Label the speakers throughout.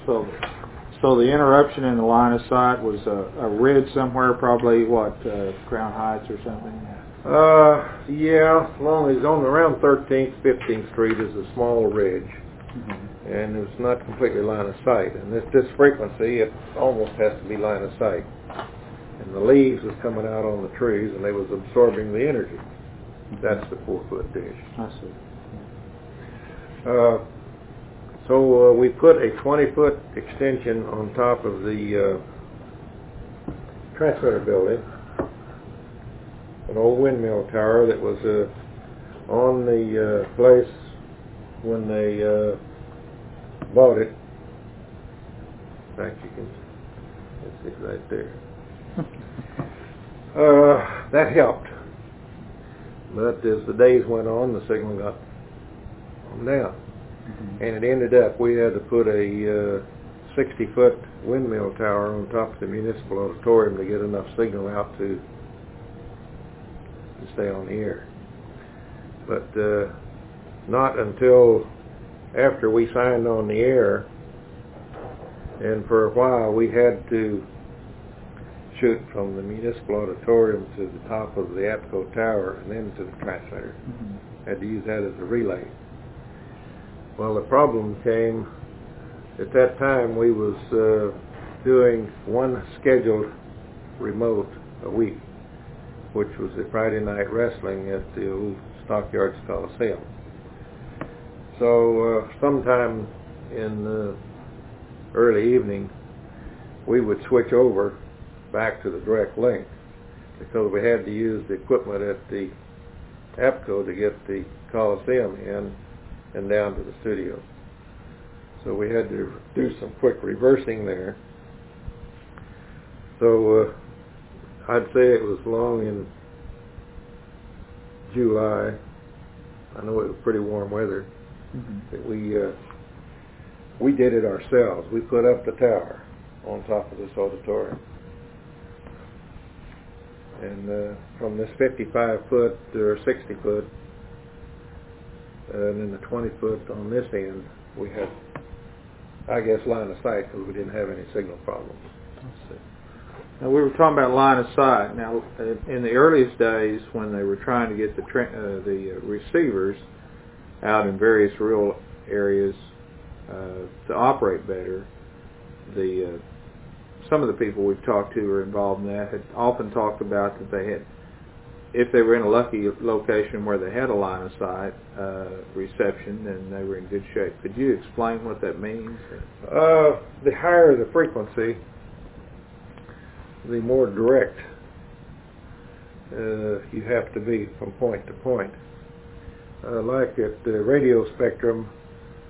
Speaker 1: So the interruption in the line of sight was a ridge somewhere, probably what, Crown Heights or something?
Speaker 2: Yeah, along around 13th, 15th Street is a small ridge, and it's not completely line of sight. And this frequency, it almost has to be line of sight. And the leaves was coming out on the trees, and they was absorbing the energy. That's the 4-foot dish.
Speaker 1: I see.
Speaker 2: So we put a 20-foot extension on top of the transmitter building, an old windmill tower that was on the place when they bought it. In fact, you can see it right there. That helped, but as the days went on, the signal got on down. And it ended up, we had to put a 60-foot windmill tower on top of the municipal auditorium to get enough signal out to stay on the air. But not until after we signed on the air, and for a while we had to shoot from the municipal auditorium to the top of the APCO tower and then to the transmitter. Had to use that as a relay. Well, the problem came, at that time we was doing one scheduled remote a week, which was the Friday night wrestling at the old Stockyards Coliseum. So sometime in the early evening, we would switch over back to the direct link because we had to use the equipment at the APCO to get the Coliseum in and down to the studio. So we had to do some quick reversing there. So I'd say it was long in July. I know it was pretty warm weather. That we did it ourselves. We put up the tower on top of this auditorium. And from this 55-foot or 60-foot, and then the 20-foot on this end, we had, I guess, line of sight because we didn't have any signal problems.
Speaker 1: Now, we were talking about line of sight. Now, in the earliest days, when they were trying to get the receivers out in various rural areas to operate better, some of the people we've talked to who are involved in that had often talked about that they had, if they were in a lucky location where they had a line of sight reception, then they were in good shape. Could you explain what that means?
Speaker 2: The higher the frequency, the more direct you have to be from point to point. Like at the radio spectrum,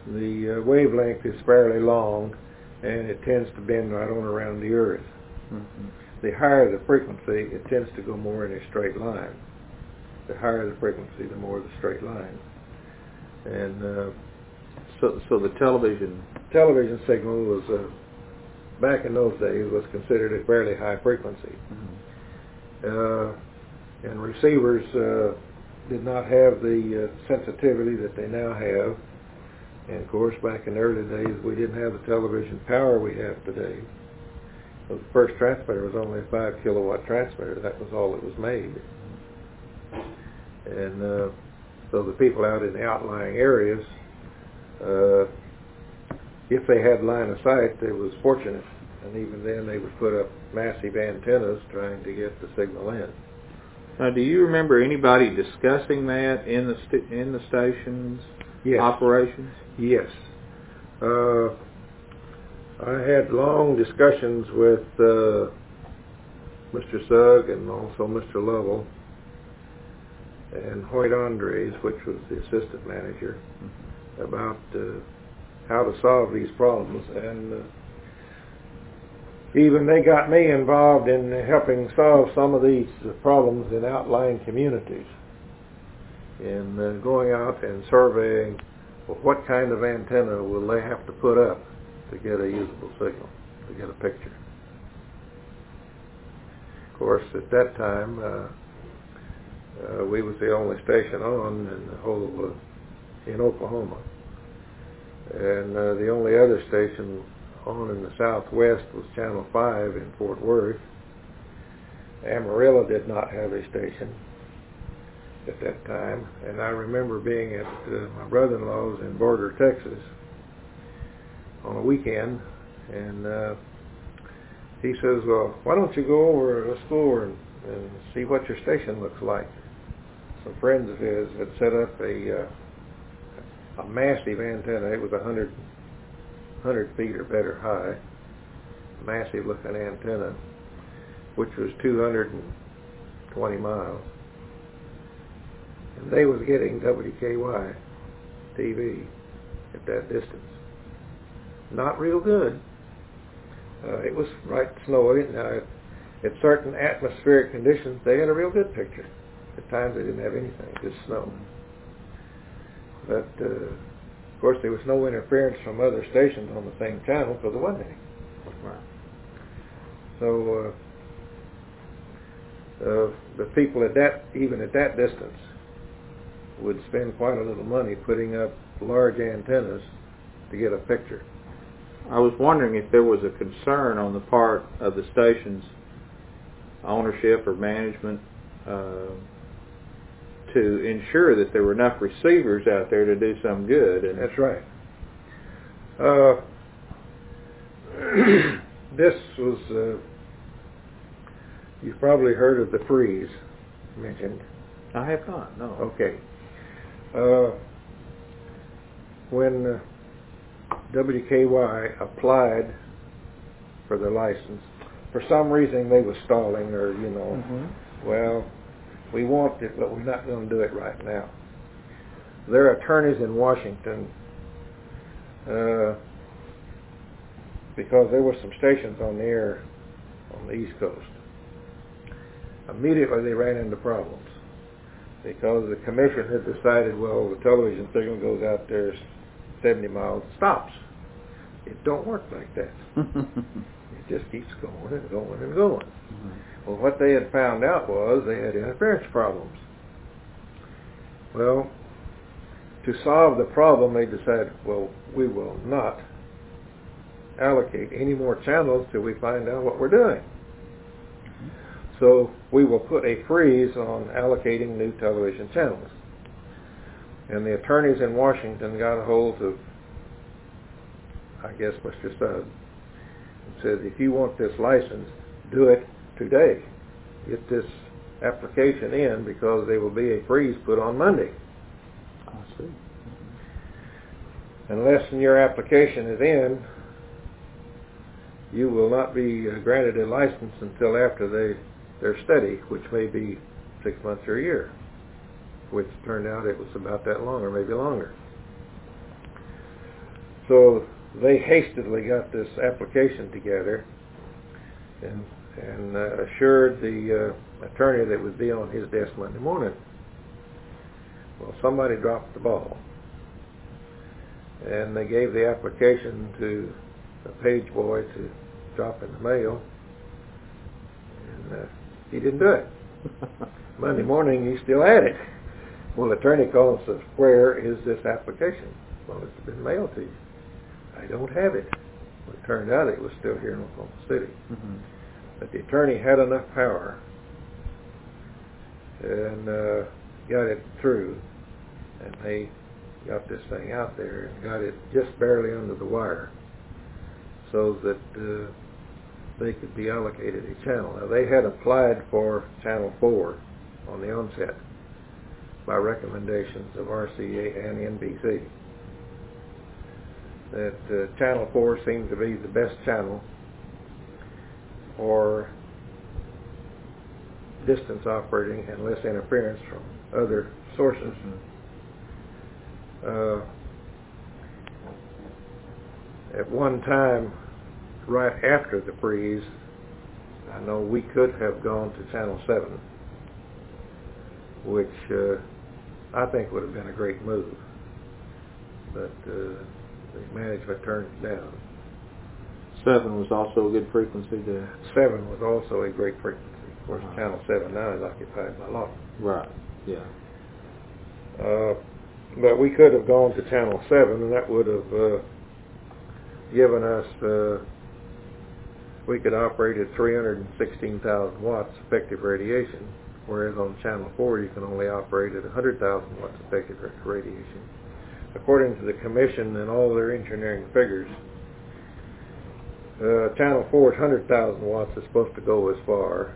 Speaker 2: the wavelength is fairly long, and it tends to bend right on around the Earth. The higher the frequency, it tends to go more in a straight line. The higher the frequency, the more the straight line. And
Speaker 1: so the television
Speaker 2: signal was, back in those days, was considered a fairly high frequency. And receivers did not have the sensitivity that they now have. And of course, back in the early days, we didn't have the television power we have today. So the first transmitter was only a 5 kilowatt transmitter. That was all that was made. And so the people out in the outlying areas, if they had line of sight, they was fortunate. And even then, they would put up massive antennas trying to get the signal in.
Speaker 1: Now, do you remember anybody discussing that in the station's operations?
Speaker 2: Yes. I had long discussions with Mr. Sugg and also Mr. Lovell and Hoyt Andres, which was the assistant manager, about how to solve these problems. And even they got me involved in helping solve some of these problems in outlying communities, in going out and surveying what kind of antenna will they have to put up to get a usable signal, to get a picture. Of course, at that time, we was the only station on in the whole in Oklahoma, and the only other station on in the southwest was Channel 5 in Fort Worth. Amarillo did not have a station at that time, and I remember being at my brother-in-law's in Borger, Texas on a weekend, and he says, well, why don't you go over, let's go over and see what your station looks like. Some friends of his had set up a massive antenna. It was 100 feet or better high, massive looking antenna, which was 220 miles. And they was getting WKY-TV at that distance. Not real good. It was right snowing. At certain atmospheric conditions, they had a real good picture. At times they didn't have anything, just snow. But, of course, there was no interference from other stations on the same channel because there wasn't any.
Speaker 1: Right.
Speaker 2: So the people even at that distance would spend quite a little money putting up large antennas to get a picture.
Speaker 1: I was wondering if there was a concern on the part of the station's ownership or management to ensure that there were enough receivers out there to do some good. And
Speaker 2: that's right. This was, you've probably heard of the freeze mentioned.
Speaker 1: I have not, no.
Speaker 2: Okay. When WKY applied for the license, for some reason they were stalling, or well, we want it, but we're not going to do it right now. Their attorneys in Washington, because there were some stations on the air on the East Coast, immediately they ran into problems because the commission had decided, well, the television signal goes out there 70 miles, stops. It don't work like that. It just keeps going and going and going. Well, what they had found out was they had interference problems. Well, to solve the problem, they decided, well, we will not allocate any more channels till we find out what we're doing. So we will put a freeze on allocating new television channels. And the attorneys in Washington got a hold of, I guess, Mr. Studd, and said, if you want this license, do it today. Get this application in, because there will be a freeze put on Monday.
Speaker 1: I see.
Speaker 2: Unless your application is in, you will not be granted a license until after their study, which may be 6 months or a year, which turned out it was about that long, or maybe longer. So they hastily got this application together and assured the attorney that would be on his desk Monday morning. Well, somebody dropped the ball, and they gave the application to a page boy to drop in the mail, and he didn't do it. Monday morning, he still had it. Well, the attorney called and says, where is this application? Well, it's been mailed to you. I don't have it. Well, it turned out it was still here in Oklahoma City. But the attorney had enough power and got it through, and they got this thing out there and got it just barely under the wire so that they could be allocated a channel. Now, they had applied for Channel 4 on the onset by recommendations of RCA and NBC. That Channel 4 seemed to be the best channel for distance operating and less interference from other sources. At one time, right after the freeze, I know we could have gone to Channel 7, which I think would have been a great move, but the management turned it down.
Speaker 1: 7 was also a good frequency to...
Speaker 2: 7 was also a great frequency. Of course, Channel 7 now is occupied by law.
Speaker 1: Right, yeah.
Speaker 2: But we could have gone to Channel 7, and that would have given us, we could operate at 316,000 watts effective radiation, whereas on channel 4 you can only operate at 100,000 watts effective radiation. According to the Commission and all their engineering figures, channel 4's 100,000 watts is supposed to go as far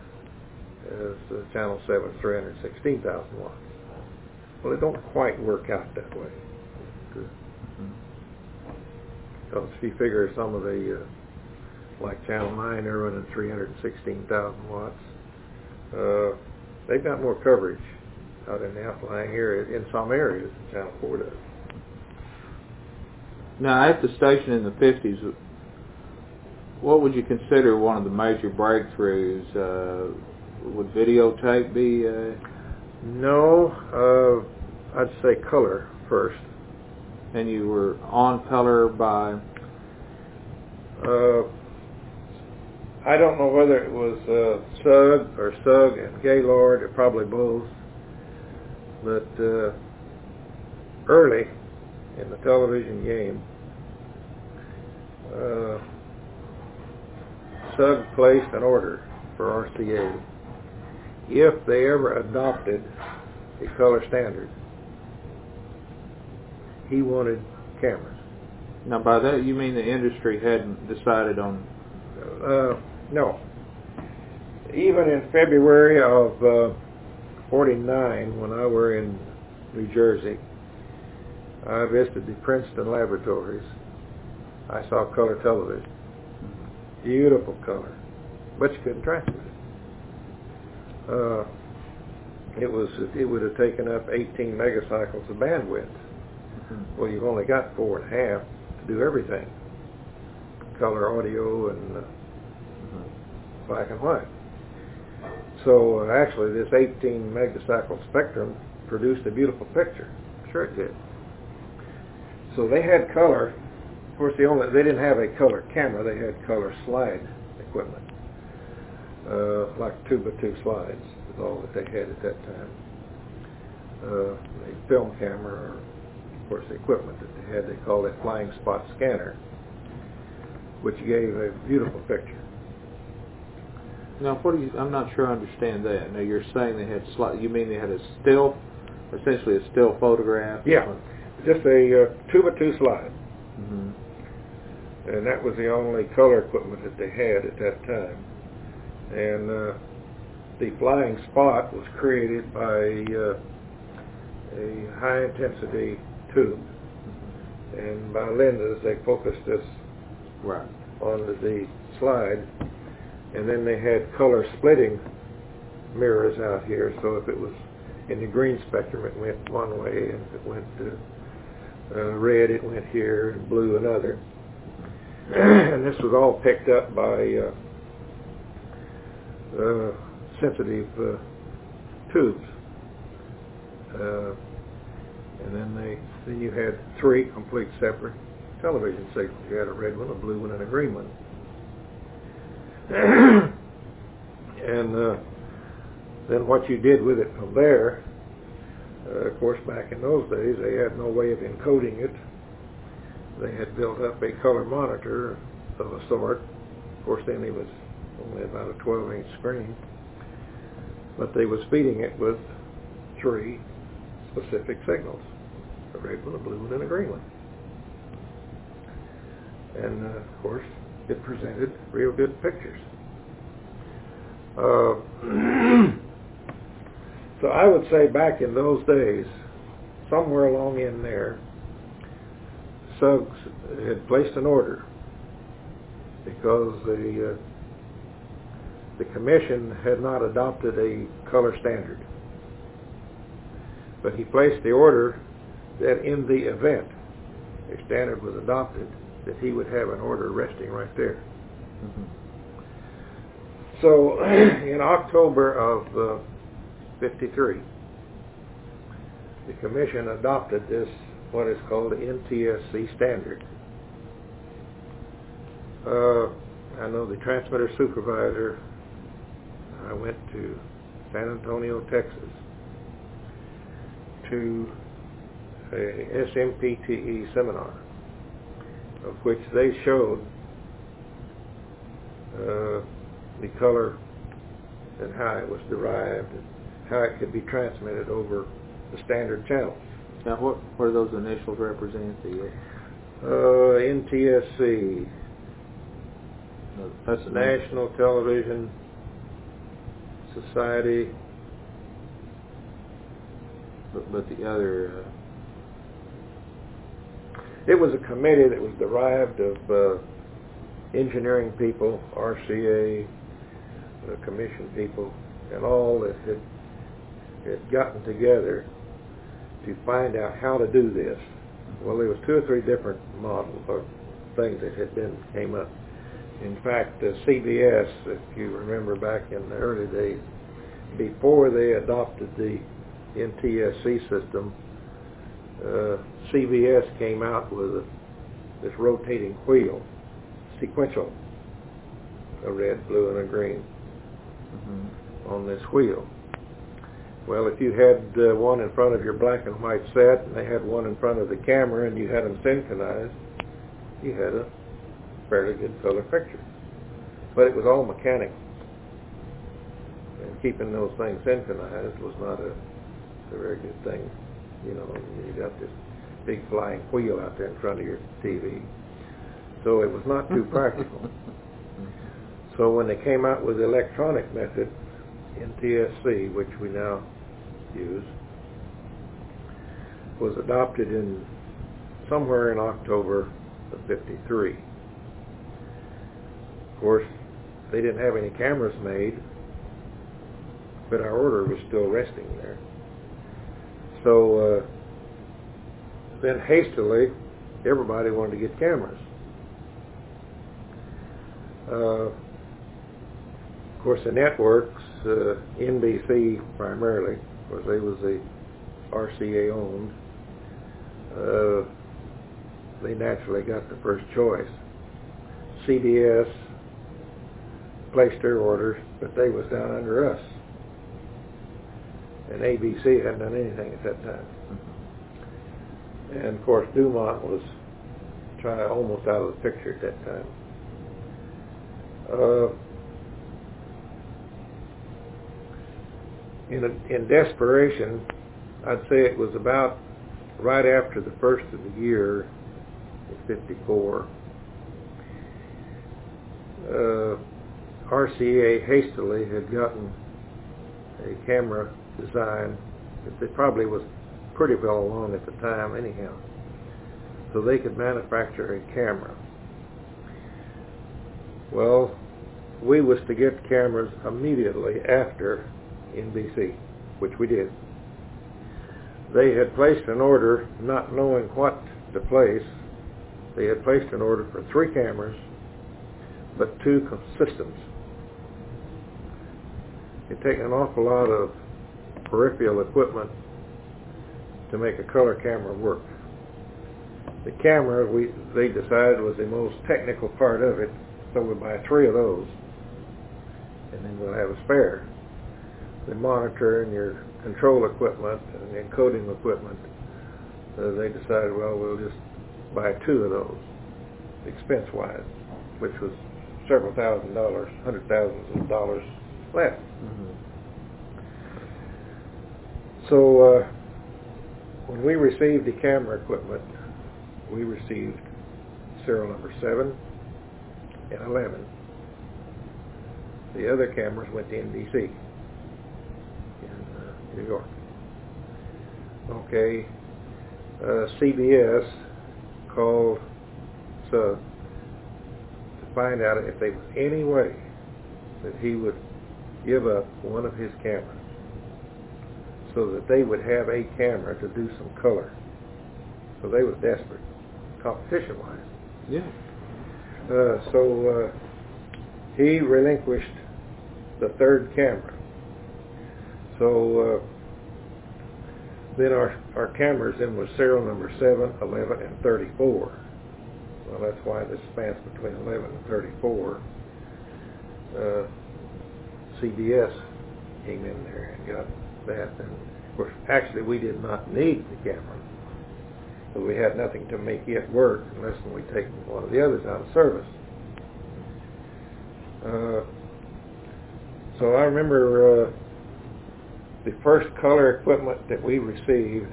Speaker 2: as channel 7's 316,000 watts. Well, it don't quite work out that way. Because if you figure some of the, like channel 9, they're running 316,000 watts. They've got more coverage out in the outlying area, in some areas, than channel 4 does.
Speaker 1: Now, at the station in the 50s, what would you consider one of the major breakthroughs? Would videotape be?
Speaker 2: No, I'd say color first.
Speaker 1: And you were on color by?
Speaker 2: I don't know whether it was Sugg or Sugg and Gaylord, or probably both. But early in the television game, Sugg placed an order for RCA if they ever adopted the color standard. He wanted cameras.
Speaker 1: Now, by that you mean the industry hadn't decided on?
Speaker 2: No. Even in February of '49, when I were in New Jersey, I visited the Princeton laboratories. I saw color television. Beautiful color, but you couldn't transmit it. It would have taken up 18 megacycles of bandwidth. Well, you've only got 4.5 to do everything: color, audio, and black and white. So actually, this 18 megacycle spectrum produced a beautiful picture. Sure it did. So they had color. Of course, they didn't have a color camera. They had color slide equipment, like 2x2 slides is all that they had at that time. The film camera, or of course the equipment that they had, they called it flying spot scanner, which gave a beautiful picture.
Speaker 1: Now, I'm not sure I understand that. Now, you're saying they had you mean they had a still, essentially a still photograph?
Speaker 2: Yeah, just a 2x2 slide.
Speaker 1: Mm-hmm.
Speaker 2: And that was the only color equipment that they had at that time. And the flying spot was created by a high-intensity tube. And by lenses, they focused this onto the slide. And then they had color splitting mirrors out here, so if it was in the green spectrum, it went one way, and if it went to red, it went here, and blue another. And this was all picked up by sensitive tubes. And then you had 3 complete separate television signals. You had a red one, a blue one, and a green one. And then what you did with it from there, of course, back in those days, they had no way of encoding it. They had built up a color monitor of a sort. Of course, then it was only about a 12-inch screen. But they was feeding it with 3 specific signals: a red one, a blue one, and a green one. And, of course, it presented real good pictures. So I would say back in those days, somewhere along in there, Suggs had placed an order because the Commission had not adopted a color standard. But he placed the order that in the event a standard was adopted, that he would have an order resting right there. Mm-hmm. So in October of '53, the Commission adopted this, what is called the NTSC standard. I know the transmitter supervisor. I went to San Antonio, Texas, to a SMPTE seminar. of which they showed the color and how it was derived and how it could be transmitted over the standard channels.
Speaker 1: Now, what do those initials represent? The
Speaker 2: NTSC.
Speaker 1: no, that's the
Speaker 2: National Television Society.
Speaker 1: But the other.
Speaker 2: It was a committee that was derived of engineering people, RCA, commission people, and all that had gotten together to find out how to do this. Well, there was 2 or 3 different models or things that came up. In fact, CBS, if you remember back in the early days, before they adopted the NTSC system, CBS came out with this rotating wheel, sequential, a red, blue, and a green on this wheel. Well, if you had one in front of your black and white set, and they had one in front of the camera, and you had them synchronized, you had a fairly good color picture. But it was all mechanical. And keeping those things synchronized was not a very good thing. You know, you got this big flying wheel out there in front of your TV. So it was not too practical. So when they came out with the electronic method, NTSC, which we now use, was adopted in somewhere in October of '53. Of course, they didn't have any cameras made, but our order was still resting there. So then hastily, everybody wanted to get cameras. Of course, the networks, NBC primarily, of course they was the RCA owned, they naturally got the first choice. CBS placed their orders, but they was down under us. And ABC hadn't done anything at that time. And of course Dumont was almost out of the picture at that time. In desperation, I'd say it was about right after the first of the year, in '54, RCA hastily had gotten a camera design that probably was pretty well along at the time anyhow, so they could manufacture a camera. Well, we was to get cameras immediately after NBC, which we did. They had placed an order not knowing what to place. They had placed an order for 3 cameras, but 2 systems. It took an awful lot of peripheral equipment to make a color camera work. The camera, they decided, was the most technical part of it, so we'll buy 3 of those, and then we'll have a spare. The monitor and your control equipment and the encoding equipment, they decided, well, we'll just buy 2 of those, expense-wise, which was several $1,000s, $100,000s of dollars less. So when we received the camera equipment, we received serial number 7 and 11. The other cameras went to NBC in New York. Okay, CBS called Sub to find out if there was any way that he would give up one of his cameras so that they would have a camera to do some color. So they was desperate, competition-wise.
Speaker 1: Yeah.
Speaker 2: So he relinquished the 3rd camera. So then our cameras then was serial number 7, 11, and 34. Well, that's why this spans between 11 and 34. CBS came in there and got that. And of course, actually, we did not need the camera. but we had nothing to make it work unless we take one of the others out of service. So I remember the first color equipment that we received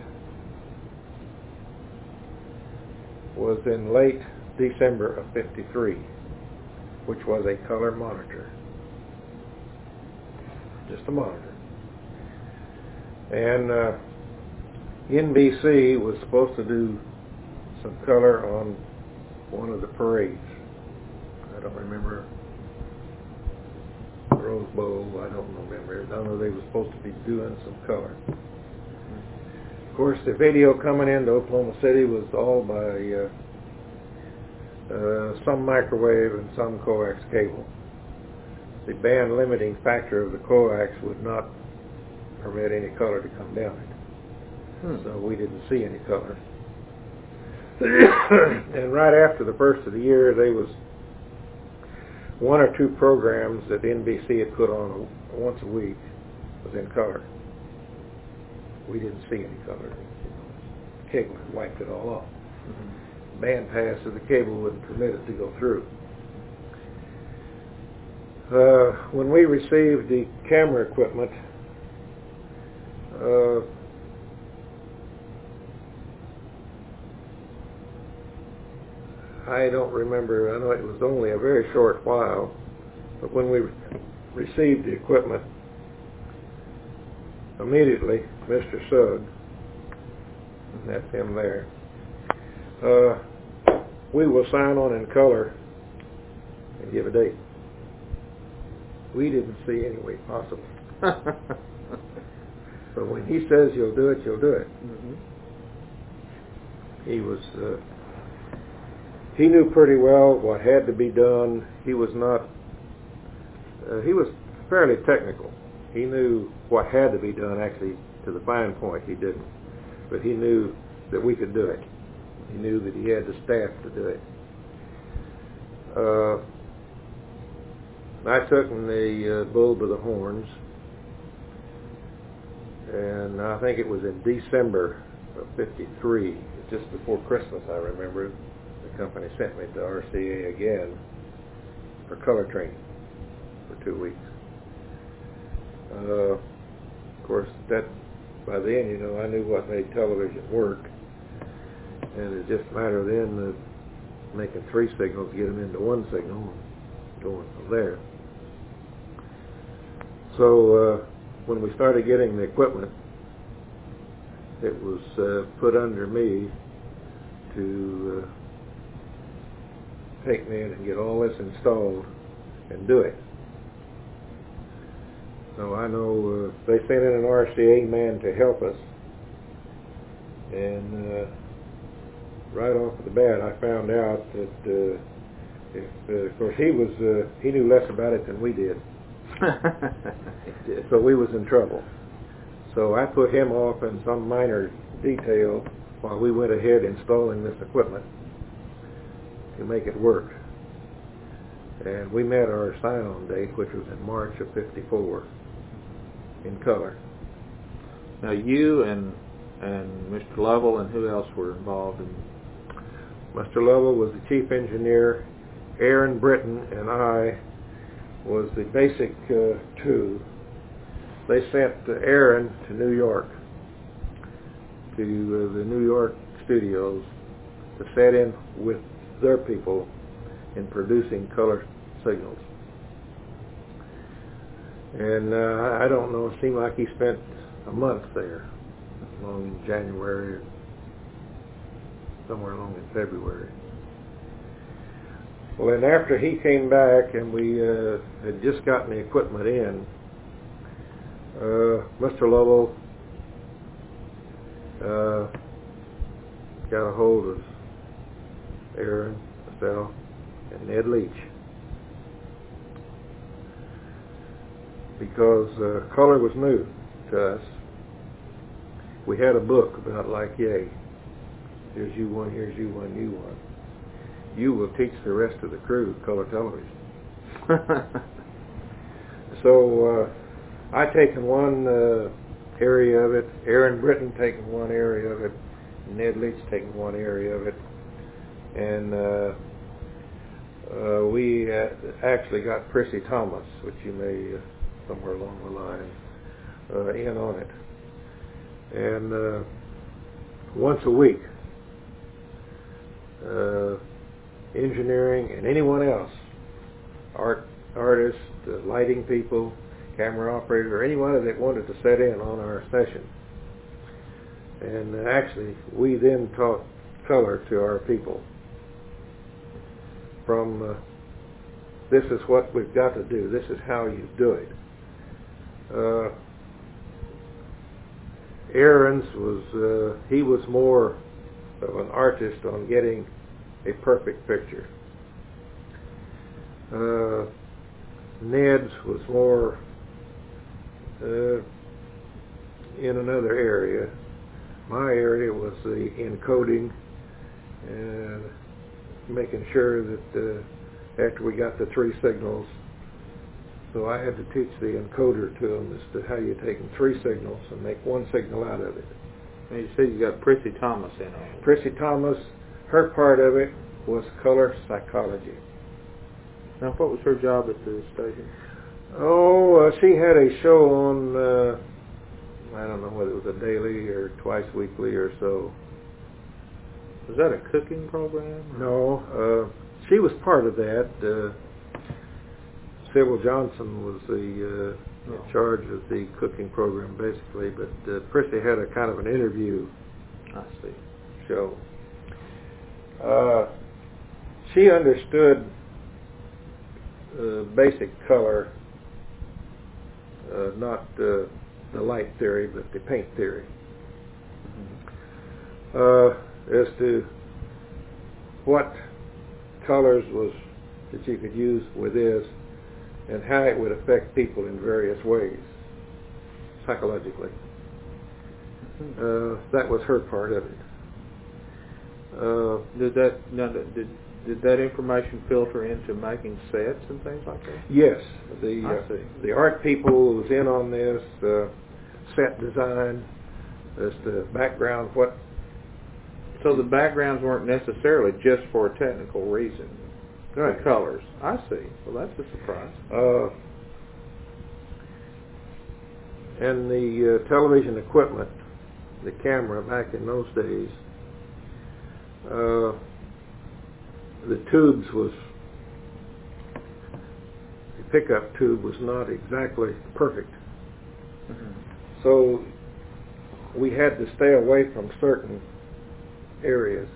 Speaker 2: was in late December of '53, which was a color monitor. Just a monitor. And NBC was supposed to do some color on one of the parades. I don't remember. Rose Bowl, I don't remember. I know they were supposed to be doing some color. Of course, the video coming into Oklahoma City was all by some microwave and some coax cable. The band limiting factor of the coax would not permit any color to come down it. So we didn't see any color. And right after the first of the year, there was one or two programs that NBC had put on once a week was in color. We didn't see any color. The cable had wiped it all off. Band pass of the cable wouldn't permit it to go through. When we received the camera equipment, I don't remember. I know it was only a very short while, but when we received the equipment, immediately Mr. Sugg, and that's him there, we will sign on in color and give a date. We didn't see any way possible. So when he says you'll do it, you'll do it. He was, he knew pretty well what had to be done. He was not, he was fairly technical. He knew what had to be done, actually, to the fine point. He didn't. But he knew that we could do it. He knew that he had the staff to do it. I took the bull by the horns, and I think it was in December of '53, just before Christmas, I remember, the company sent me to RCA again for color training for 2 weeks. Of course, that by then, you know, I knew what made television work, and it's just a matter of then making 3 signals, get them into 1 signal, and going from there. So when we started getting the equipment, it was put under me to take me in and get all this installed and do it. So I know they sent in an RCA man to help us, and right off the bat I found out that of course he knew less about it than we did. So we was in trouble. So I put him off in some minor detail while we went ahead installing this equipment to make it work. And we met our sign-on date, which was in March of '54, in color.
Speaker 1: Now you and Mr. Lovell and who else were involved in?
Speaker 2: Mr. Lovell was the chief engineer. Aaron Britton and I was the basic 2. They sent Aaron to New York, to the New York studios, to set in with their people in producing color signals. And I don't know, it seemed like he spent a month there, along in January, somewhere along in February. Well, and after he came back and we had just gotten the equipment in, Mr. Lovell got a hold of Aaron, myself, and Ned Leach, because color was new to us. We had a book about like, yay, here's you one, here's you one, you one. You will teach the rest of the crew color television. So I taken one area of it, Aaron Britton taken one area of it, Ned Leach taking one area of it, and we actually got Prissy Thomas, which you may somewhere along the line in on it, and once a week, engineering and anyone else, artists, lighting people, camera operator, or anyone that wanted to set in on our session. And actually, we then taught color to our people. From this is what we've got to do, this is how you do it. Aaron's he was more of an artist on getting a perfect picture. Ned's was more in another area. My area was the encoding and making sure that after we got the three signals, so I had to teach the encoder to them as to how you take 3 signals and make 1 signal out of it.
Speaker 1: And you said you got Prissy Thomas in on it.
Speaker 2: Prissy Thomas, her part of it was color psychology.
Speaker 1: Now, what was her job at the station?
Speaker 2: Oh, she had a show on, I don't know whether it was a daily or twice weekly or so.
Speaker 1: Was that a cooking program?
Speaker 2: No, she was part of that. Sybil Johnson was in charge of the cooking program, basically, but Prissy had a kind of an interview show. She understood basic color, not the light theory, but the paint theory, as to what colors was that you could use with this, and how it would affect people in various ways, psychologically. That was her part of it.
Speaker 1: Did that information filter into making sets and things like that?
Speaker 2: Yes, the art people was in on this, set design, as the background.
Speaker 1: So the backgrounds weren't necessarily just for a technical reason.
Speaker 2: Right.
Speaker 1: The colors. I see. Well, that's a surprise.
Speaker 2: And the television equipment, the camera back in those days, the tubes the pickup tube was not exactly perfect. Mm-hmm. So we had to stay away from certain areas,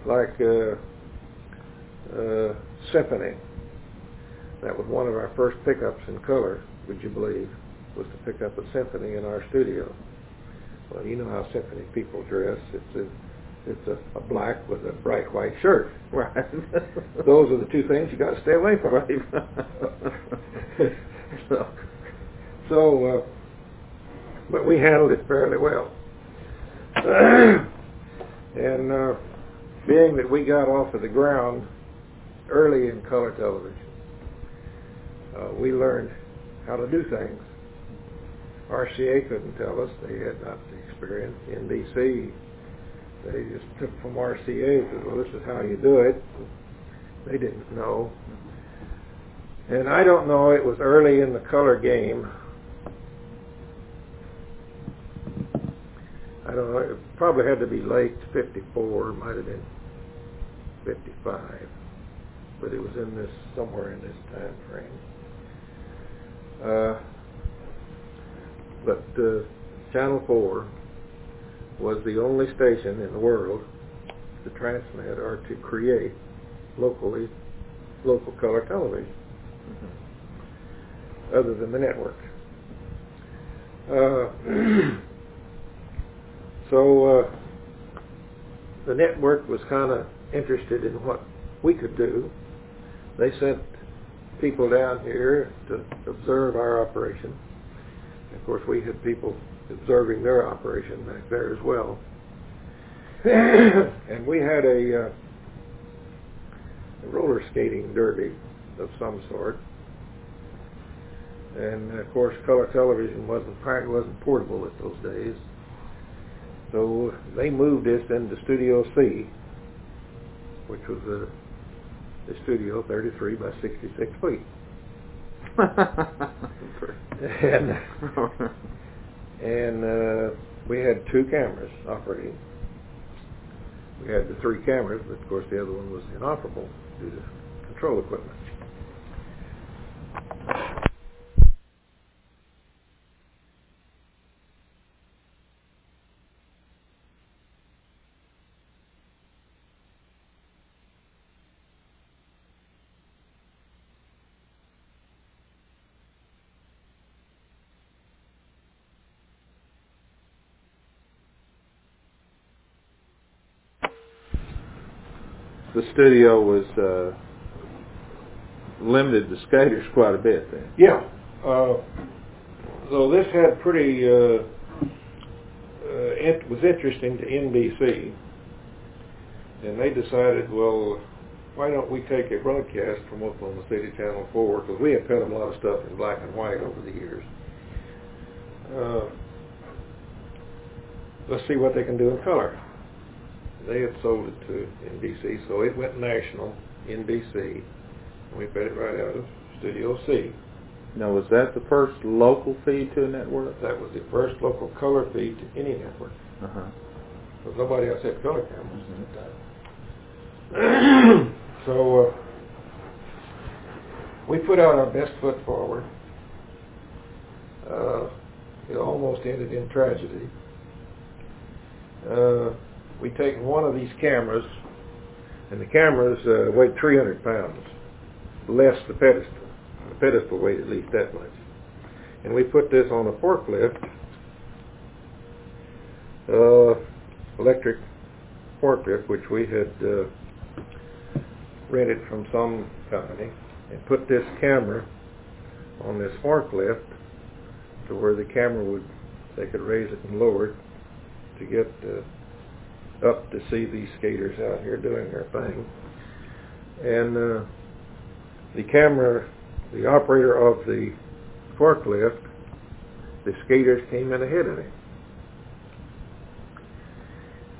Speaker 2: like symphony. That was one of our first pickups in color, would you believe, was to pick up a symphony in our studio. Well, you know how symphony people dress. It's a black with a bright white shirt.
Speaker 1: Right.
Speaker 2: Those are the two things you got to stay away from. So, but we handled it fairly well. And being that we got off of the ground early in color television, we learned how to do things. RCA couldn't tell us. They had not the experience. NBC, they just took from RCA and said, well, this is how you do it. They didn't know. And I don't know, it was early in the color game. I don't know, it probably had to be late 54, it might have been 55. But it was in this, somewhere in this time frame. But Channel 4 was the only station in the world to transmit or to create local color television, other than the network. So the network was kind of interested in what we could do. They sent people down here to observe our operation. Of course, we had people observing their operation back there as well. And we had a roller skating derby of some sort. And of course, color television wasn't portable at those days. So they moved this into Studio C, which was the studio 33 by 66 feet. and we had 2 cameras operating. We had the 3 cameras, but of course the other one was inoperable due to control equipment.
Speaker 1: The studio was limited to skaters quite a bit then.
Speaker 2: Yeah. So this had pretty it was interesting to NBC, and they decided, well, why don't we take a broadcast from Oklahoma City Channel 4, because we had filmed a lot of stuff in black and white over the years. Let's see what they can do in color. They had sold it to NBC, so it went national, NBC, and we put it right out of Studio C.
Speaker 1: Now, was that the first local feed to a network?
Speaker 2: That was the first local color feed to any network. Because nobody else had color cameras at that time. So we put out our best foot forward. It almost ended in tragedy. We take one of these cameras, and the cameras weighed 300 pounds, less the pedestal. The pedestal weighed at least that much. And we put this on a forklift, electric forklift, which we had rented from some company, and put this camera on this forklift to where the camera they could raise it and lower it to get up to see these skaters out here doing their thing. And the camera, the operator of the forklift, the skaters came in ahead of him.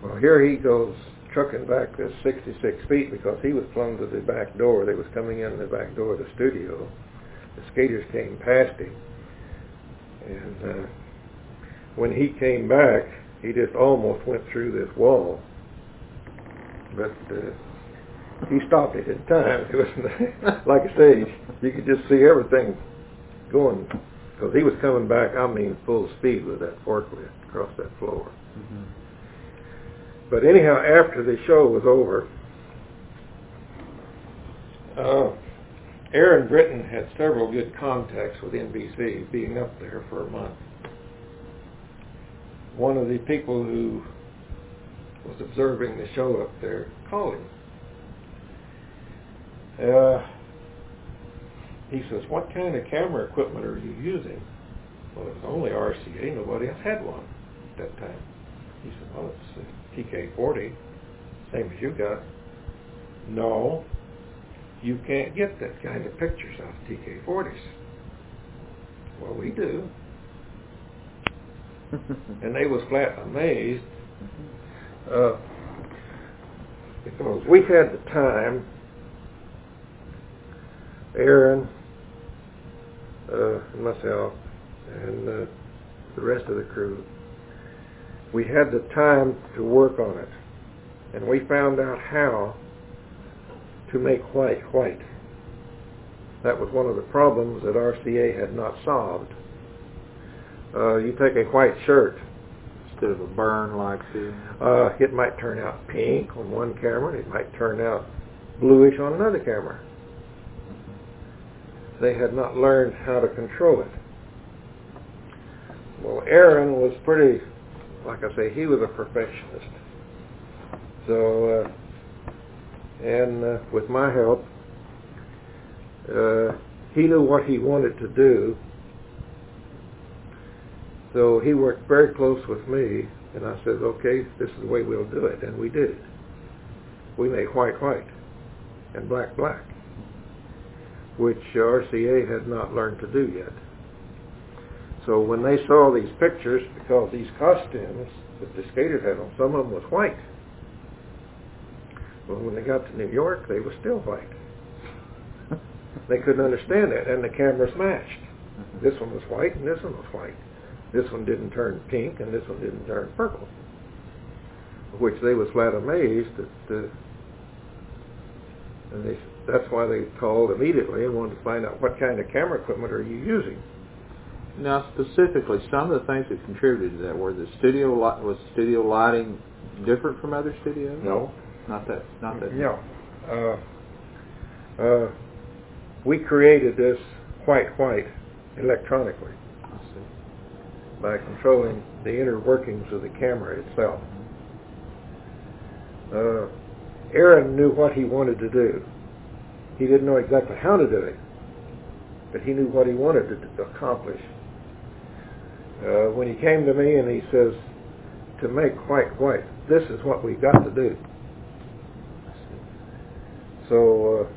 Speaker 2: Well, here he goes trucking back this 66 feet because he was plumb to the back door. They was coming in the back door of the studio. The skaters came past him. And when he came back, he just almost went through this wall. But he stopped it in time. It was like I say, you could just see everything going, because he was coming back, I mean, full speed with that forklift across that floor. But anyhow, after the show was over, Aaron Britton had several good contacts with NBC, being up there for a month. One of the people who was observing the show up there called him. He says, "What kind of camera equipment are you using?" Well, it was only RCA. Nobody else had one at that time. He said, "Well, it's a TK40, same as you got." "No, you can't get that kind of pictures out of TK40s." "Well, we do." And they was flat amazed because we had the time, Aaron, and myself, and the rest of the crew, we had the time to work on it, and we found out how to make white white. That was one of the problems that RCA had not solved. You take a white shirt,
Speaker 1: instead of a burn like this,
Speaker 2: it might turn out pink on one camera, it might turn out bluish on another camera. They had not learned how to control it. Well, Aaron was pretty, like I say, he was a perfectionist. So, with my help, he knew what he wanted to do. So he worked very close with me, and I said, "Okay, this is the way we'll do it," and we did it. We made white white and black black, which RCA had not learned to do yet. So when they saw these pictures, because these costumes that the skaters had on. Some of them was white. Well, when they got to New York, they were still white. They couldn't understand that, and the cameras matched. This one was white, and this one was white. This one didn't turn pink, and this one didn't turn purple. Which they was flat amazed that, and that's why they called immediately and wanted to find out what kind of camera equipment are you using.
Speaker 1: Now, specifically, some of the things that contributed to that were the studio was studio lighting different from other studios?
Speaker 2: No,
Speaker 1: not that.
Speaker 2: No, we created this white electronically by controlling the inner workings of the camera itself. Aaron knew what he wanted to do. He didn't know exactly how to do it, but he knew what he wanted to accomplish. When he came to me and he says, to make white, this is what we've got to do. So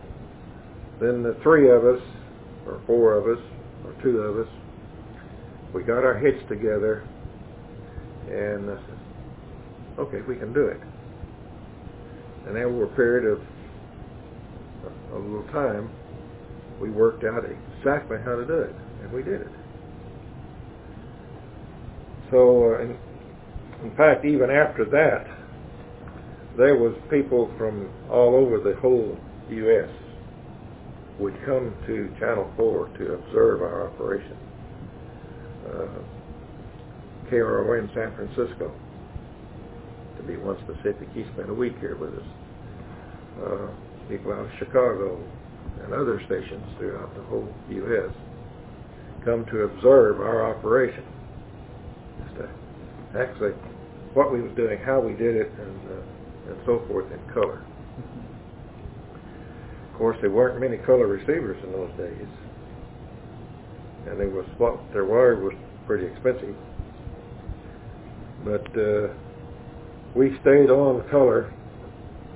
Speaker 2: then the three of us, or four of us, or two of us, we got our heads together and I said, okay, we can do it. And over a period of a little time, we worked out exactly how to do it, and we did it. So, in fact, even after that, there was people from all over the whole U.S. would come to Channel 4 to observe our operation. KROA in San Francisco, to be one specific, he spent a week here with us. People out of Chicago and other stations throughout the whole U.S. come to observe our operation. Just to actually what we was doing, how we did it, and so forth in color. Of course, there weren't many color receivers in those days, and what there were was pretty expensive. But we stayed on color,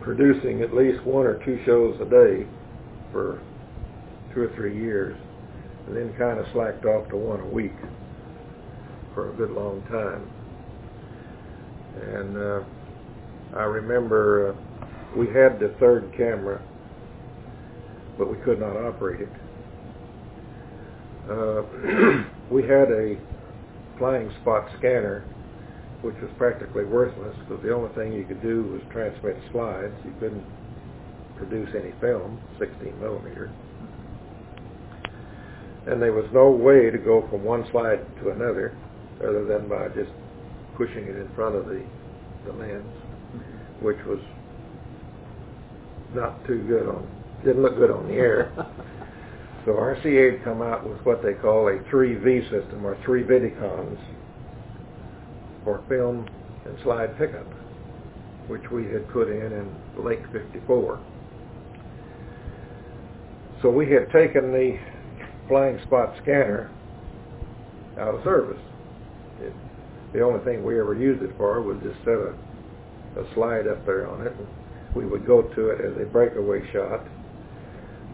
Speaker 2: producing at least one or two shows a day for 2 or 3 years, and then kind of slacked off to one a week for a good long time. And I remember we had the third camera, but we could not operate it. We had a flying spot scanner, which was practically worthless because the only thing you could do was transmit slides. You couldn't produce any film, 16 millimeter. And there was no way to go from one slide to another other than by just pushing it in front of the lens, which was not too good didn't look good on the air. So RCA had come out with what they call a 3V system, or 3 Vidicons, for film and slide pickup, which we had put in late '54. So we had taken the flying spot scanner out of service. The only thing we ever used it for was just set a slide up there on it, and we would go to it as a breakaway shot,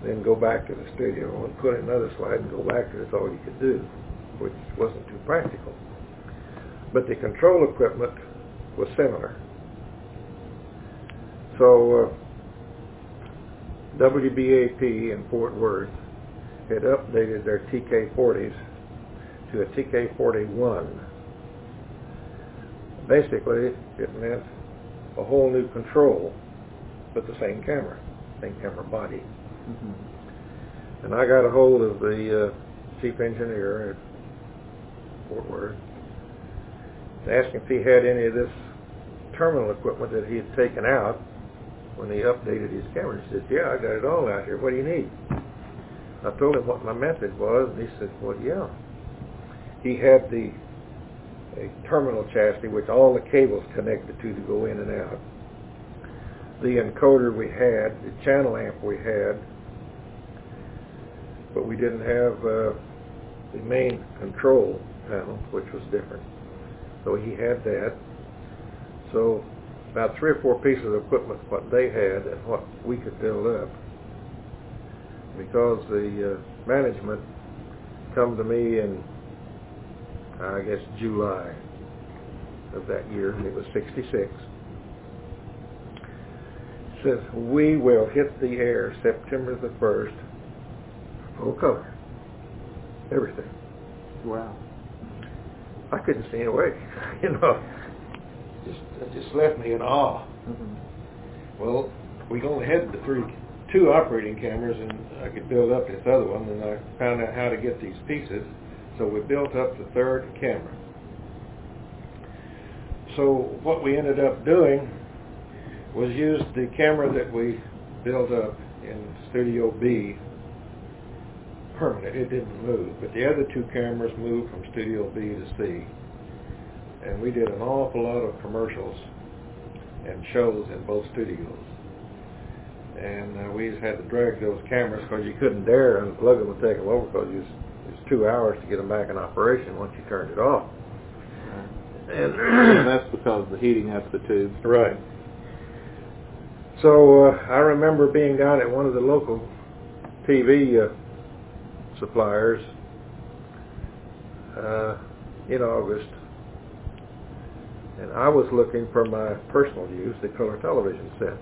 Speaker 2: then go back to the studio and put in another slide and go back to it. That's all you could do, which wasn't too practical. But the control equipment was similar. So WBAP in Fort Worth had updated their TK40s to a TK41. Basically, it meant a whole new control, but the same camera body. Mm-hmm. And I got a hold of the chief engineer at Fort Worth, asked if he had any of this terminal equipment that he had taken out when he updated his camera. He said, yeah, I got it all out here. What do you need? I told him what my method was, and he said, well, yeah. He had a terminal chassis which all the cables connected to go in and out. The encoder we had, the channel amp we had, but we didn't have the main control panel, which was different. So he had that. So about 3 or 4 pieces of equipment, what they had and what we could build up. Because the management come to me in, I guess, July of that year, and it was 66. Says, we will hit the air September the 1st, full color, everything.
Speaker 1: Wow.
Speaker 2: I couldn't see any way, you know. It just left me in awe.
Speaker 1: Mm-hmm.
Speaker 2: Well, we only had two operating cameras, and I could build up this other one, and I found out how to get these pieces, so we built up the third camera. So what we ended up doing was use the camera that we built up in Studio B permanent. It didn't move, but the other two cameras moved from Studio B to C, and we did an awful lot of commercials and shows in both studios. And we just had to drag those cameras because you couldn't dare unplug them and take them over because it was 2 hours to get them back in operation once you turned it off.
Speaker 1: And that's because of the heating up the tubes.
Speaker 2: Right. So I remember being down at one of the local TV suppliers in August, and I was looking for my personal use, the color television set.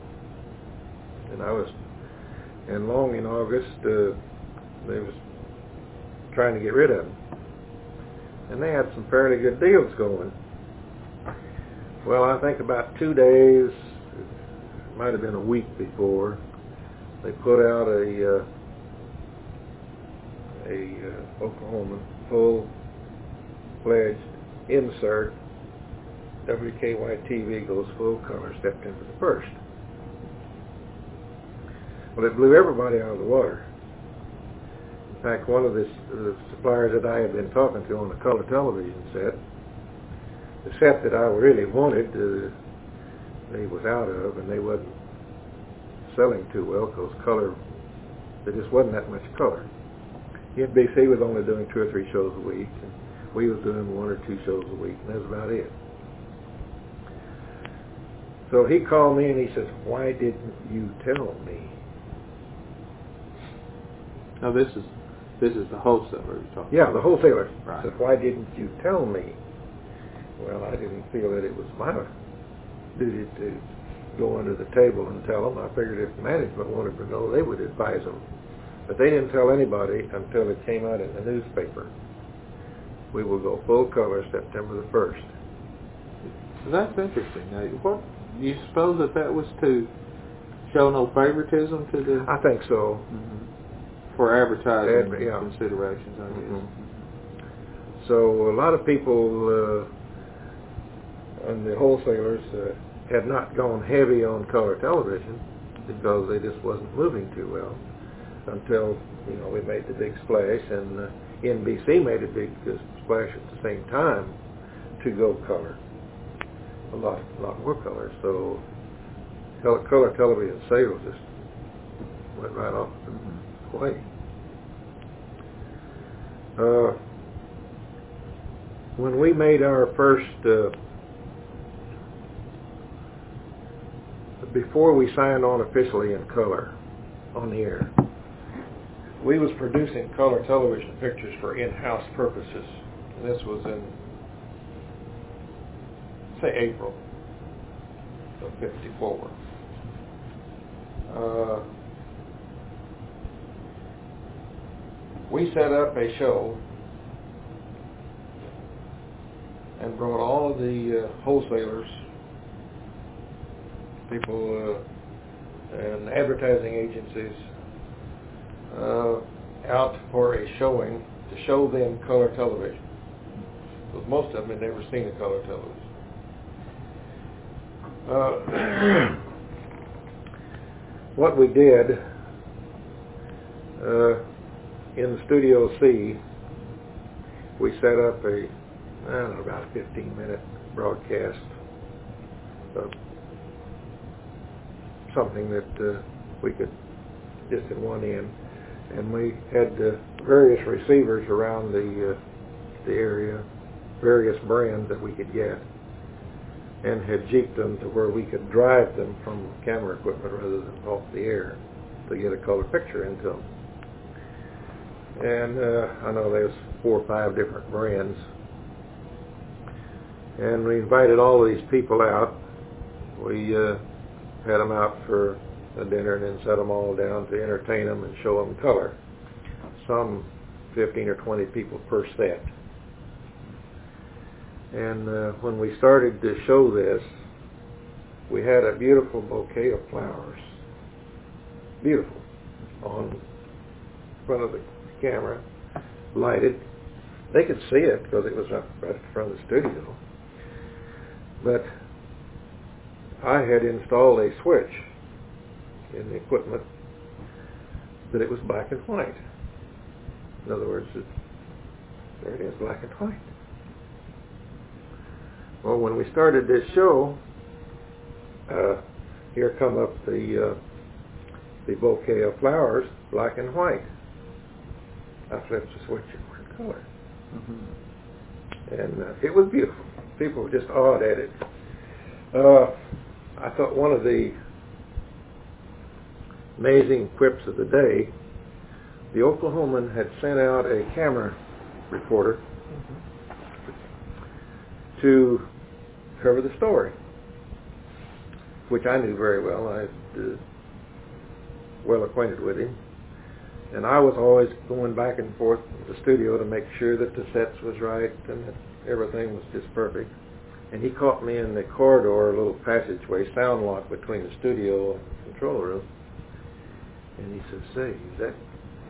Speaker 2: And long in August, they was trying to get rid of them. And they had some fairly good deals going. Well, I think about 2 days, it might have been a week before, they put out a Oklahoma full-fledged insert. WKY-TV goes full color September the 1st. Well, it blew everybody out of the water. In fact, one of the suppliers that I had been talking to on the color television set, the set that I really wanted, they was out of, and they wasn't selling too well because color, there just wasn't that much color. NBC was only doing 2 or 3 shows a week, and we was doing 1 or 2 shows a week, and that's about it. So he called me and he says, "Why didn't you tell me?"
Speaker 1: Now this is the wholesaler you're talking
Speaker 2: Yeah, the wholesaler.
Speaker 1: Right.
Speaker 2: Said, "Why didn't you tell me?" Well, I didn't feel that it was my duty to go under the table and tell them. I figured if management wanted to know, they would advise them. But they didn't tell anybody until it came out in the newspaper. We will go full color September the 1st.
Speaker 1: That's interesting. Now, what do you suppose that was to show no favoritism to the?
Speaker 2: I think so.
Speaker 1: Mm-hmm. For advertising
Speaker 2: yeah.
Speaker 1: considerations, I guess.
Speaker 2: Mm-hmm. So a lot of people and the wholesalers had not gone heavy on color television because they just wasn't moving too well until we made the big splash, and NBC made a big splash at the same time to go color, a lot more color. So color television sales just went right off the way. When we made our first, before we signed on officially in color on the air, we was producing color television pictures for in-house purposes. And this was in, say, April of '54. We set up a show and brought all of the wholesalers, people, and advertising agencies out for a showing to show them color television. Because most of them had never seen a color television. What we did in Studio C, we set up about a 15-minute broadcast of something that we could just in one end, and we had various receivers around the area, various brands that we could get, and had jeeped them to where we could drive them from camera equipment rather than off the air to get a color picture into them. And I know there's 4 or 5 different brands. And we invited all of these people out. We had them out for a dinner and then set them all down to entertain them and show them color. Some 15 or 20 people per set. And when we started to show this, we had a beautiful bouquet of flowers, beautiful, on front of the camera, lighted. They could see it because it was up right in front of the studio. But I had installed a switch in the equipment that it was black and white. In other words, there it is, black and white. Well, when we started this show, here come up the bouquet of flowers, black and white. I flipped the switch and went color. Mm-hmm. And it was beautiful. People were just awed at it. I thought one of the amazing quips of the day, the Oklahoman had sent out a camera reporter to cover the story, which I knew very well. I was well acquainted with him. And I was always going back and forth to the studio to make sure that the sets was right and that everything was just perfect. And he caught me in the corridor, a little passageway, sound lock between the studio and the control room. And he said, "Say, is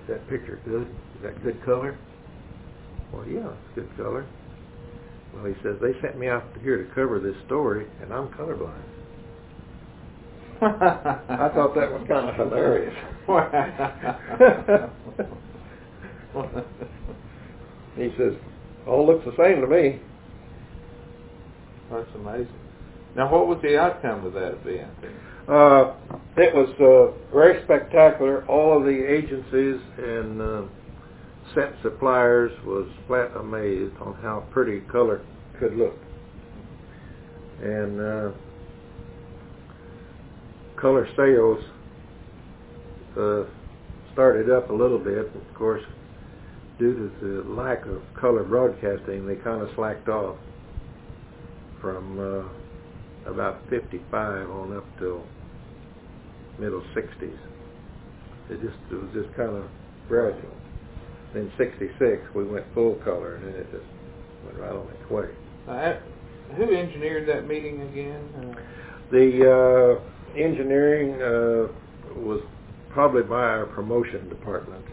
Speaker 2: that picture good? Is that good color?" Well, yeah, it's good color. Well, he says, "They sent me out here to cover this story, and I'm colorblind." I thought that was kind of hilarious. He says, "All looks the same to me."
Speaker 1: That's amazing. Now, what was the outcome of that event?
Speaker 2: It was very spectacular. All of the agencies and set suppliers was flat amazed on how pretty color could look. And color sales started up a little bit. Of course, due to the lack of color broadcasting, they kind of slacked off from about 55 on up till middle 60s. It was just kind of gradual. Then 66, we went full color, and then it just went right on its way.
Speaker 1: Who engineered that meeting again?
Speaker 2: The engineering was probably by our promotion department,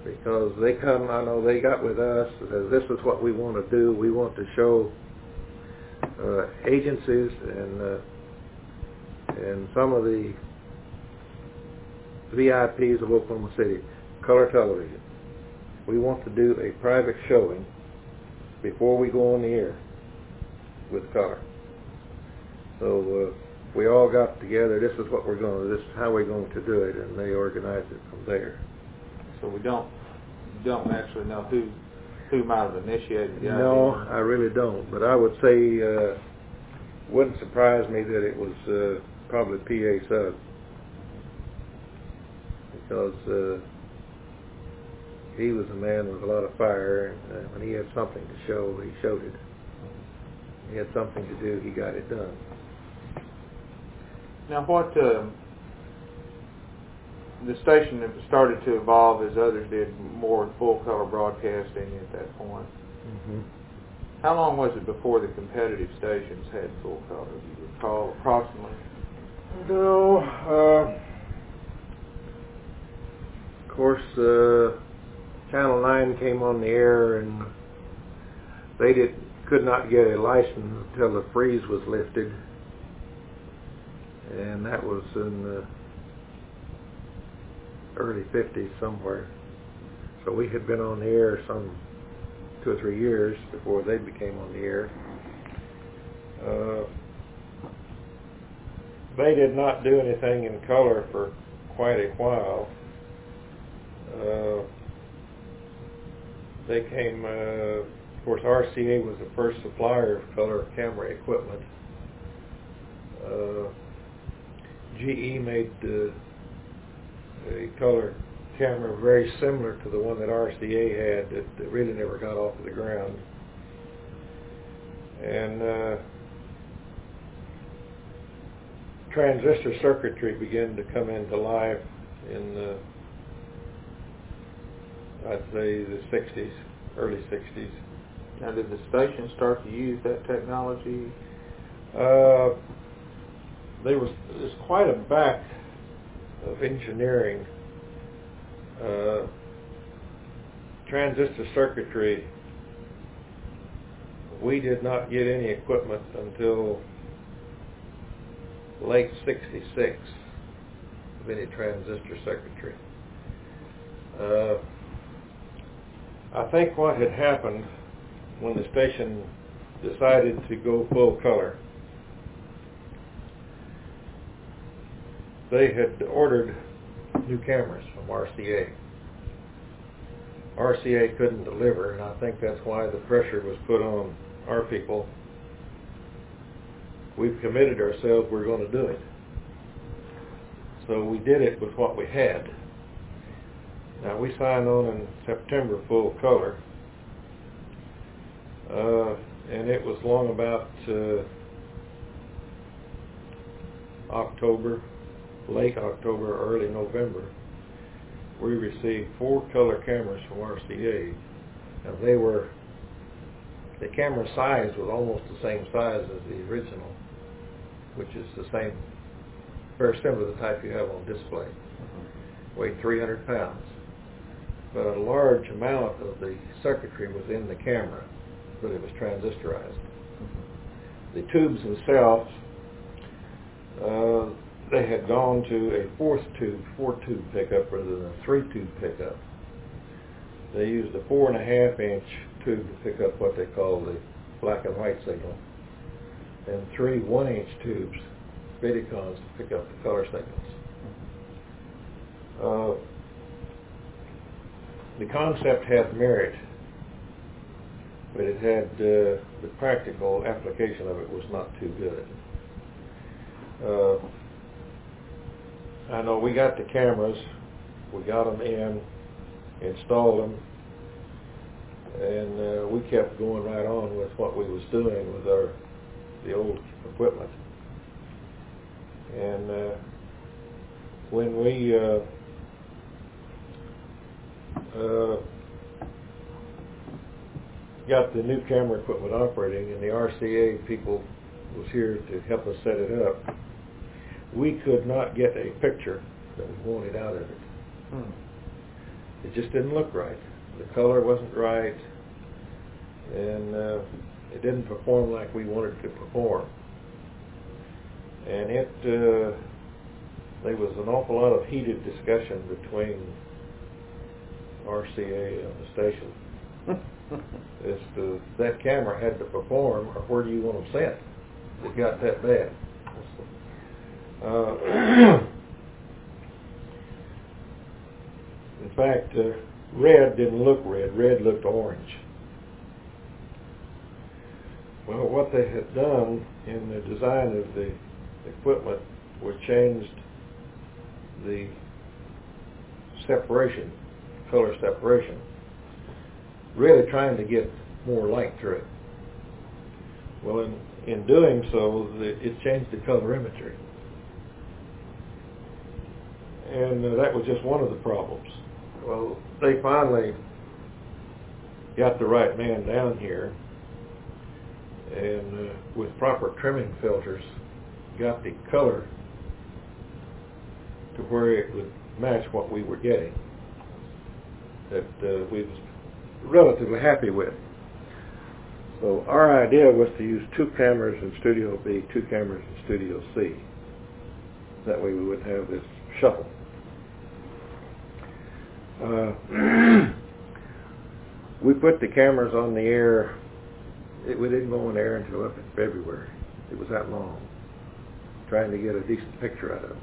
Speaker 2: because they got with us, says, "This is what we want to do. We want to show agencies and some of the VIPs of Oklahoma City color television. We want to do a private showing before we go on the air with color." So we all got together. This is what we're going to do. This is how we're going to do it, and they organized it from there.
Speaker 1: So we don't actually know who might have initiated the idea.
Speaker 2: No, I really don't. But I would say wouldn't surprise me that it was probably P.A. Sugg, because he was a man with a lot of fire, and when he had something to show, he showed it. He had something to do, he got it done.
Speaker 1: Now, what the station started to evolve as others did, more full color broadcasting at that point.
Speaker 2: Mm-hmm.
Speaker 1: How long was it before the competitive stations had full color? Do you recall approximately?
Speaker 2: No. Of course, Channel 9 came on the air, and they could not get a license until the freeze was lifted, and that was in the early 50s somewhere. So we had been on the air some 2 or 3 years before they became on the air. They did not do anything in color for quite a while. They came, of course, RCA was the first supplier of color camera equipment. GE made a color camera very similar to the one that RCA had that really never got off of the ground. and transistor circuitry began to come into life in the, I'd say, the 60s, early 60s.
Speaker 1: Now, did the station start to use that technology?
Speaker 2: There's quite a back of engineering. Transistor circuitry, we did not get any equipment until late 66 of any transistor circuitry. I think what had happened when the station decided to go full color, they had ordered new cameras from RCA. RCA couldn't deliver, and I think that's why the pressure was put on our people. We've committed ourselves, we're going to do it. So we did it with what we had. Now, we signed on in September full color, and it was long about October, late October, early November. We received 4 color cameras from RCA, and the camera size was almost the same size as the original, which is the same, very similar to the type you have on display. Weighed 300 pounds. But a large amount of the circuitry was in the camera, but it was transistorized. The tubes themselves, they had gone to a 4-tube pickup rather than a 3-tube pickup. They used a 4.5-inch tube to pick up what they call the black and white signal, and 3 1-inch tubes, Vidicons, to pick up the color signals. The concept had merit, but it had the practical application of it was not too good. I know we got the cameras, we got them in, installed them, and we kept going right on with what we was doing with the old equipment. And when we got the new camera equipment operating, and the RCA people was here to help us set it up, we could not get a picture that we wanted out of it. It just didn't look right. The color wasn't right, and it didn't perform like we wanted it to perform. And there was an awful lot of heated discussion between RCA and the station as to that camera had to perform, or where do you want them set? It got that bad. In fact, red didn't look red. Red looked orange. Well, what they had done in the design of the equipment was changed the separation, color separation, really trying to get more light through it. Well, in doing so, it changed the colorimetry. And that was just one of the problems. Well, they finally got the right man down here, and with proper trimming filters, got the color to where it would match what we were getting, that we was relatively happy with. So our idea was to use 2 cameras in Studio B, 2 cameras in Studio C. That way we wouldn't have this shuffle. We put the cameras on the air. We didn't go on air until up in February. It was that long, trying to get a decent picture out of it.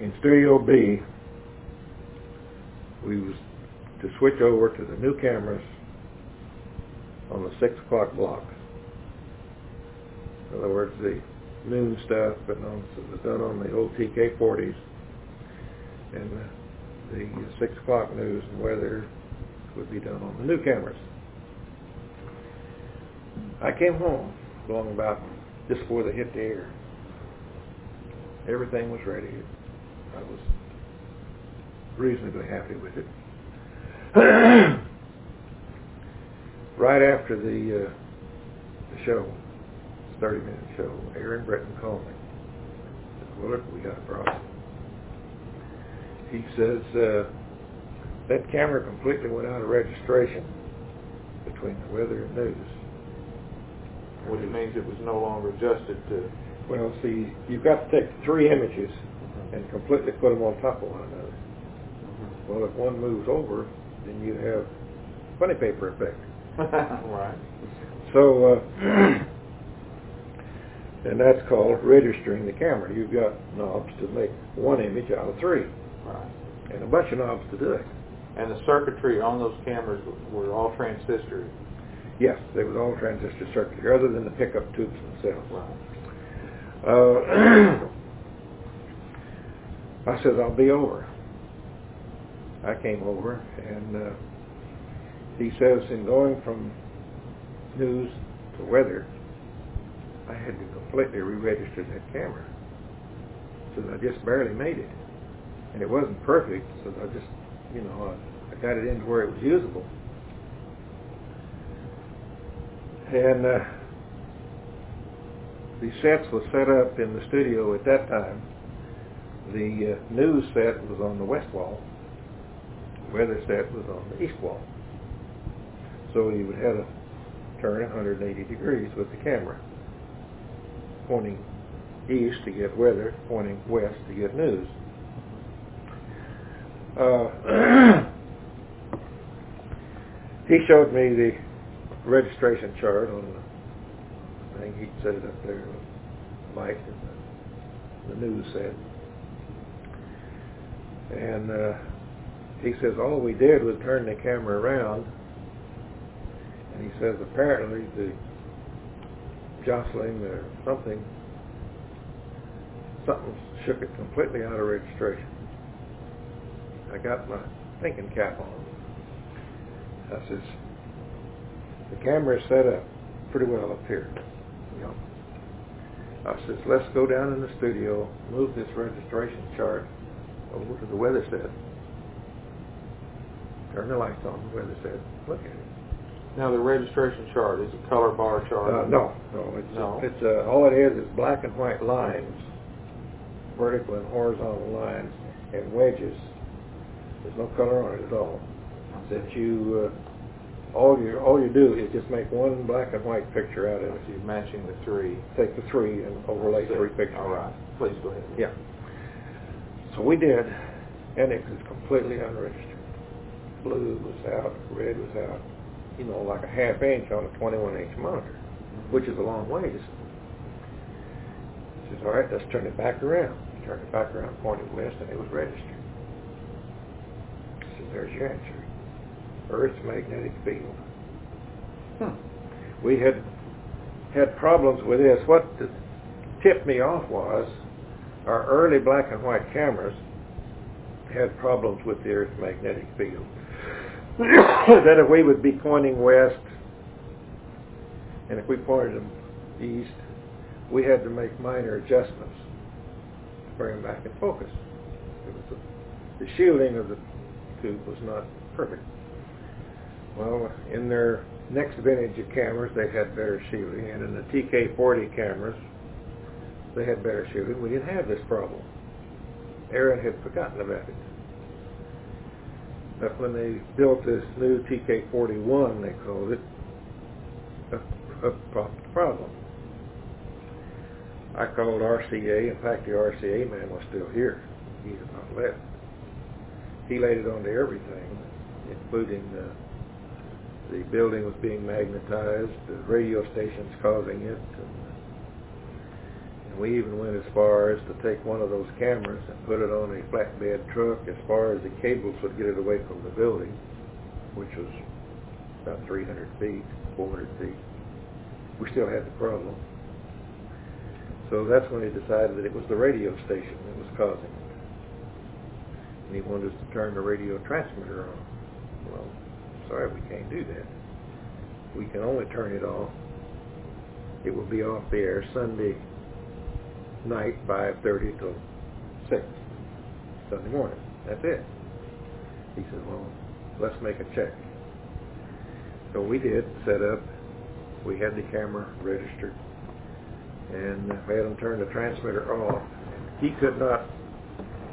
Speaker 2: In Studio B, we was to switch over to the new cameras on the 6 o'clock block. In other words, the noon stuff, but was done on the old TK40s, and the 6 o'clock news and weather, would be done on the new cameras. I came home along about just before they hit the air. Everything was ready. I was reasonably happy with it. Right after the show, 30-minute show, Aaron Britton called me. He said, "Willard, we got a problem." He says, that camera completely went out of registration between the weather and news.
Speaker 1: Which means it was no longer adjusted to...
Speaker 2: Well, see, you've got to take 3 images and completely put them on top of one another. Well, if one moves over, then you have funny paper effect.
Speaker 1: Right.
Speaker 2: So, and that's called registering the camera. You've got knobs to make one image out of 3.
Speaker 1: Right.
Speaker 2: And a bunch of knobs to do it.
Speaker 1: And the circuitry on those cameras were all transistor?
Speaker 2: Yes, they was all transistor circuitry, other than the pickup tubes themselves.
Speaker 1: Right.
Speaker 2: I said, "I'll be over." I came over, and he says, in going from news to weather, I had to completely re-register that camera. So I just barely made it. And it wasn't perfect, so I just, I got it into where it was usable. And the sets was set up in the studio at that time. The news set was on the west wall. The weather set was on the east wall. So you would have to turn 180 degrees with the camera, pointing east to get weather, pointing west to get news. He showed me the registration chart on the thing. He'd set it up there with light and the news set. And he says all we did was turn the camera around, and he says apparently the jostling or something shook it completely out of registration. I got my thinking cap on. I says, the camera is set up pretty well up here. I says, let's go down in the studio, move this registration chart over to the weather set. Turn the lights on the weather set. Look at it.
Speaker 1: Now the registration chart is a color bar chart?
Speaker 2: No. It's all it is black and white lines, vertical and horizontal lines, and wedges. There's no color on it at all. That you all you do is just make one black and white picture out of it.
Speaker 1: So you're matching the 3.
Speaker 2: Take the 3 and overlay 3 pictures.
Speaker 1: All right. Please go ahead.
Speaker 2: Yeah. So we did, and it was completely unregistered. Blue was out, red was out. Like a ½ inch on a 21-inch monitor, which is a long ways. He says, all right, let's turn it back around. Turn it back around, pointing west, and it was registered. He says, there's your answer. Earth's magnetic field. We had problems with this. What tipped me off was our early black and white cameras had problems with the Earth's magnetic field. That if we would be pointing west, and if we pointed them east, we had to make minor adjustments to bring them back in focus. The shielding of the tube was not perfect. Well, in their next vintage of cameras, they had better shielding, and in the TK40 cameras, they had better shielding. We didn't have this problem. Aaron had forgotten about it. But when they built this new TK41, they called it a problem. I called RCA. In fact, the RCA man was still here. He had not left. He laid it onto everything, including the building was being magnetized, the radio stations causing it, and we even went as far as to take one of those cameras and put it on a flatbed truck as far as the cables would get it away from the building, which was about 300 feet, 400 feet. We still had the problem. So that's when he decided that it was the radio station that was causing it. And he wanted us to turn the radio transmitter on. Well, sorry, we can't do that. We can only turn it off. It will be off the air Sunday night, 5:30 till 6, Sunday morning. That's it. He said, well, let's make a check. So we did set up. We had the camera registered, and we had him turn the transmitter off. He could not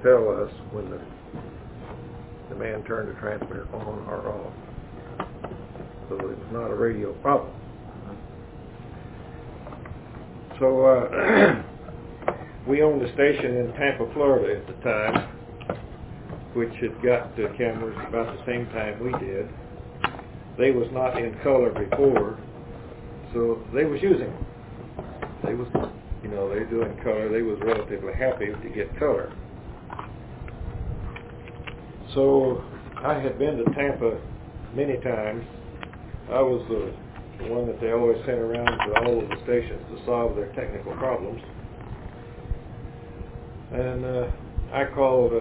Speaker 2: tell us when the man turned the transmitter on or off. So it was not a radio problem. So we owned a station in Tampa, Florida at the time, which had got the cameras about the same time we did. They was not in color before, so they was using them. They was, they were doing color. They was relatively happy to get color. So I had been to Tampa many times. I was the one that they always sent around to all of the stations to solve their technical problems. And I called